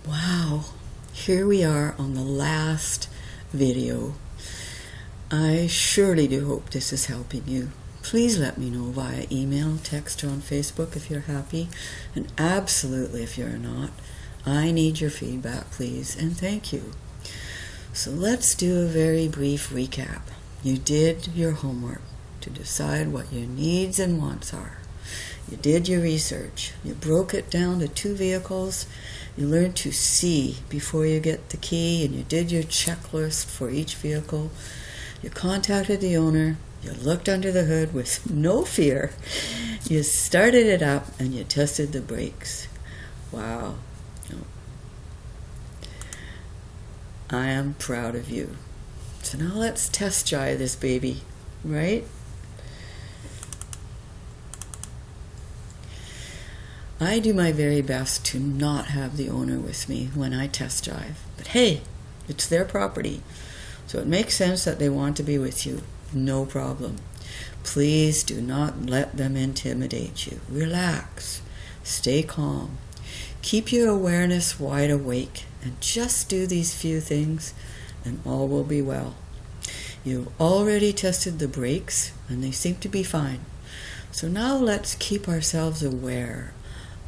Wow, here we are on the last video. I surely do hope this is helping you. Please let me know via email, text, or on Facebook if you're happy, and absolutely if you're not. I need your feedback, please, and thank you. So let's do a very brief recap. You did your homework to decide what your needs and wants are. You did your research. You broke it down to 2 vehicles. You learned to see before you get the key, and you did your checklist for each vehicle. You contacted the owner. You looked under the hood with no fear. You started it up, and you tested the brakes. Wow. I am proud of you. So now let's test drive this baby, right? I do my very best to not have the owner with me when I test drive. But hey, it's their property. So it makes sense that they want to be with you. No problem. Please do not let them intimidate you. Relax. Stay calm. Keep your awareness wide awake and just do these few things and all will be well. You've already tested the brakes and they seem to be fine. So now let's keep ourselves aware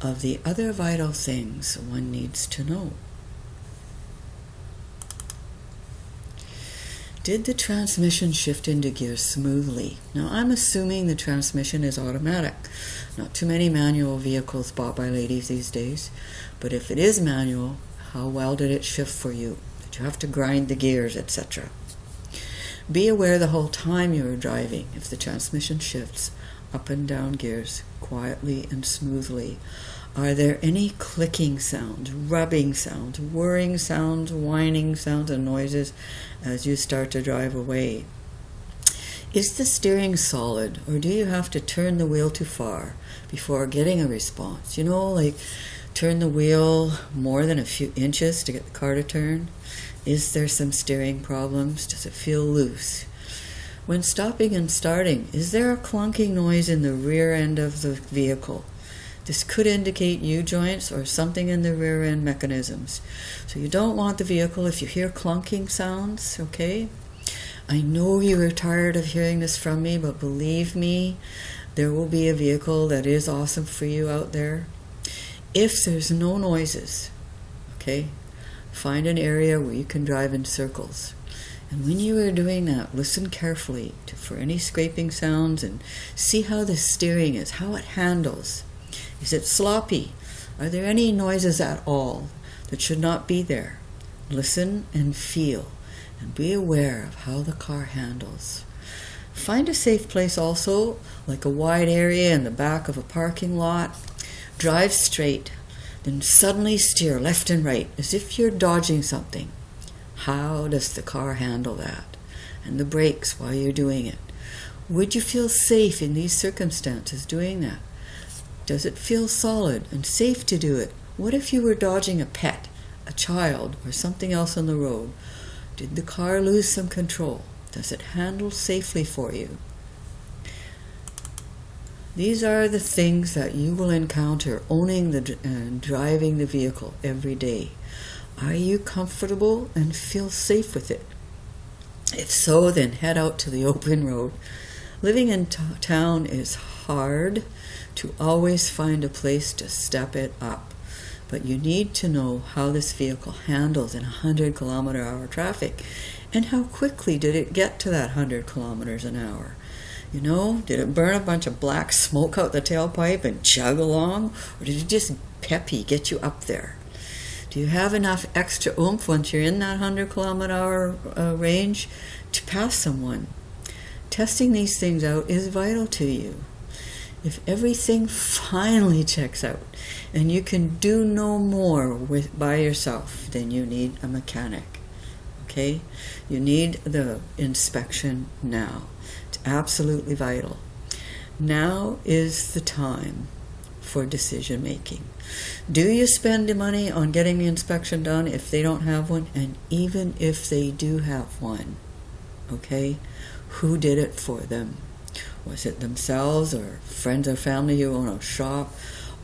of the other vital things one needs to know. Did the transmission shift into gear smoothly? Now I'm assuming the transmission is automatic. Not too many manual vehicles bought by ladies these days. But if it is manual, how well did it shift for you? Did you have to grind the gears, etc.? Be aware the whole time you are driving if the transmission shifts up and down gears quietly and smoothly. Are there any clicking sounds, rubbing sounds, whirring sounds, whining sounds, and noises as you start to drive away? Is the steering solid, or do you have to turn the wheel too far before getting a response? You know, like turn the wheel more than a few inches to get the car to turn? Is there some steering problems? Does it feel loose? When stopping and starting, is there a clunking noise in the rear end of the vehicle? This could indicate U-joints or something in the rear end mechanisms. So you don't want the vehicle if you hear clunking sounds, okay? I know you are tired of hearing this from me, but believe me, there will be a vehicle that is awesome for you out there. If there's no noises, okay, find an area where you can drive in circles. And when you are doing that, listen carefully for any scraping sounds and see how the steering is, how it handles. Is it sloppy? Are there any noises at all that should not be there? Listen and feel and be aware of how the car handles. Find a safe place also, like a wide area in the back of a parking lot. Drive straight, then suddenly steer left and right as if you're dodging something. How does the car handle that? And the brakes while you're doing it. Would you feel safe in these circumstances doing that? Does it feel solid and safe to do it? What if you were dodging a pet, a child, or something else on the road? Did the car lose some control? Does it handle safely for you? These are the things that you will encounter owning and driving the vehicle every day. Are you comfortable and feel safe with it? If so, then head out to the open road. Living in town is hard to always find a place to step it up. But you need to know how this vehicle handles in 100 km/h traffic and how quickly did it get to that 100 kilometers an hour. You know, did it burn a bunch of black smoke out the tailpipe and chug along, or did it just peppy get you up there? Do you have enough extra oomph once you're in that 100 km/h range to pass someone? Testing these things out is vital to you. If everything finally checks out and you can do no more by yourself, then you need a mechanic. Okay? You need the inspection now. It's absolutely vital. Now is the time for decision making. Do you spend the money on getting the inspection done if they don't have one? And even if they do have one, okay? Who did it for them? Was it themselves or friends or family who own a shop?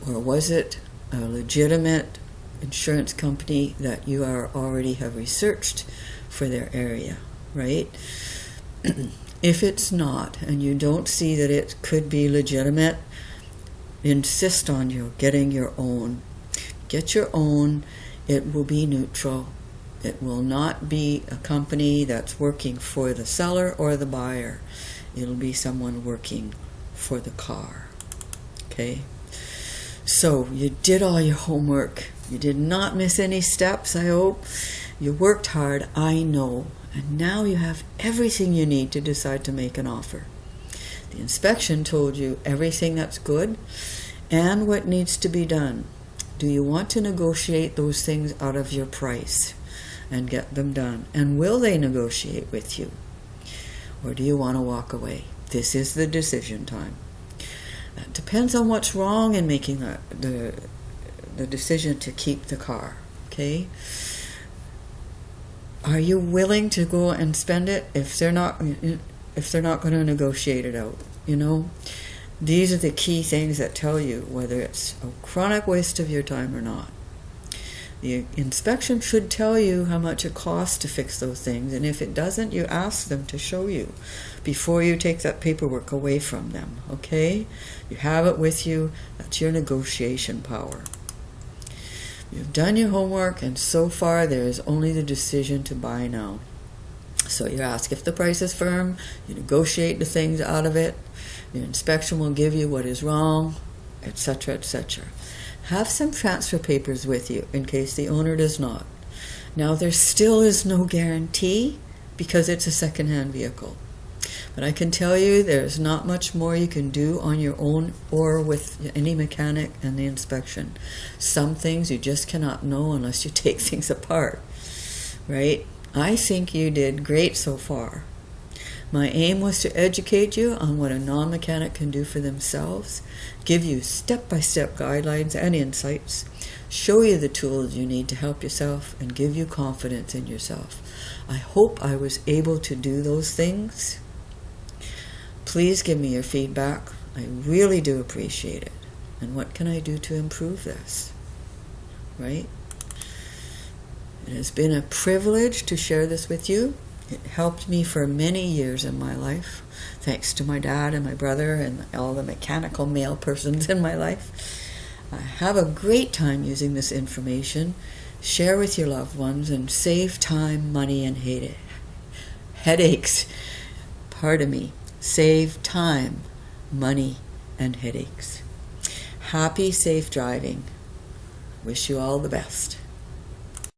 Or was it a legitimate insurance company that you already have researched for their area, right? If it's not, and you don't see that it could be legitimate, insist on you getting your own. Get your own. It will be neutral. It will not be a company that's working for the seller or the buyer. It'll be someone working for the car. Okay? So you did all your homework. You did not miss any steps, I hope. You worked hard, I know. And now you have everything you need to decide to make an offer. The inspection told you everything that's good and what needs to be done. Do you want to negotiate those things out of your price and get them done? And will they negotiate with you? Or do you want to walk away? This is the decision time. That depends on what's wrong in making the decision to keep the car. Okay? Are you willing to go and spend it if they're not going to negotiate it out? You know, these are the key things that tell you whether it's a chronic waste of your time or not. The inspection should tell you how much it costs to fix those things, and if it doesn't, you ask them to show you before you take that paperwork away from them, okay? You have it with you. That's your negotiation power. You've done your homework, and so far there is only the decision to buy now. So you ask if the price is firm, you negotiate the things out of it, your inspection will give you what is wrong, etc., etc. Have some transfer papers with you in case the owner does not. Now, there still is no guarantee because it's a second-hand vehicle. But I can tell you there's not much more you can do on your own or with any mechanic and the inspection. Some things you just cannot know unless you take things apart, right? I think you did great so far. My aim was to educate you on what a non-mechanic can do for themselves, give you step-by-step guidelines and insights, show you the tools you need to help yourself, and give you confidence in yourself. I hope I was able to do those things. Please give me your feedback. I really do appreciate it. And what can I do to improve this? Right? It has been a privilege to share this with you. It helped me for many years in my life, thanks to my dad and my brother and all the mechanical male persons in my life. Have a great time using this information. Share with your loved ones and save time, money, and headaches. Pardon me. Save time, money, and headaches. Happy, safe driving. Wish you all the best.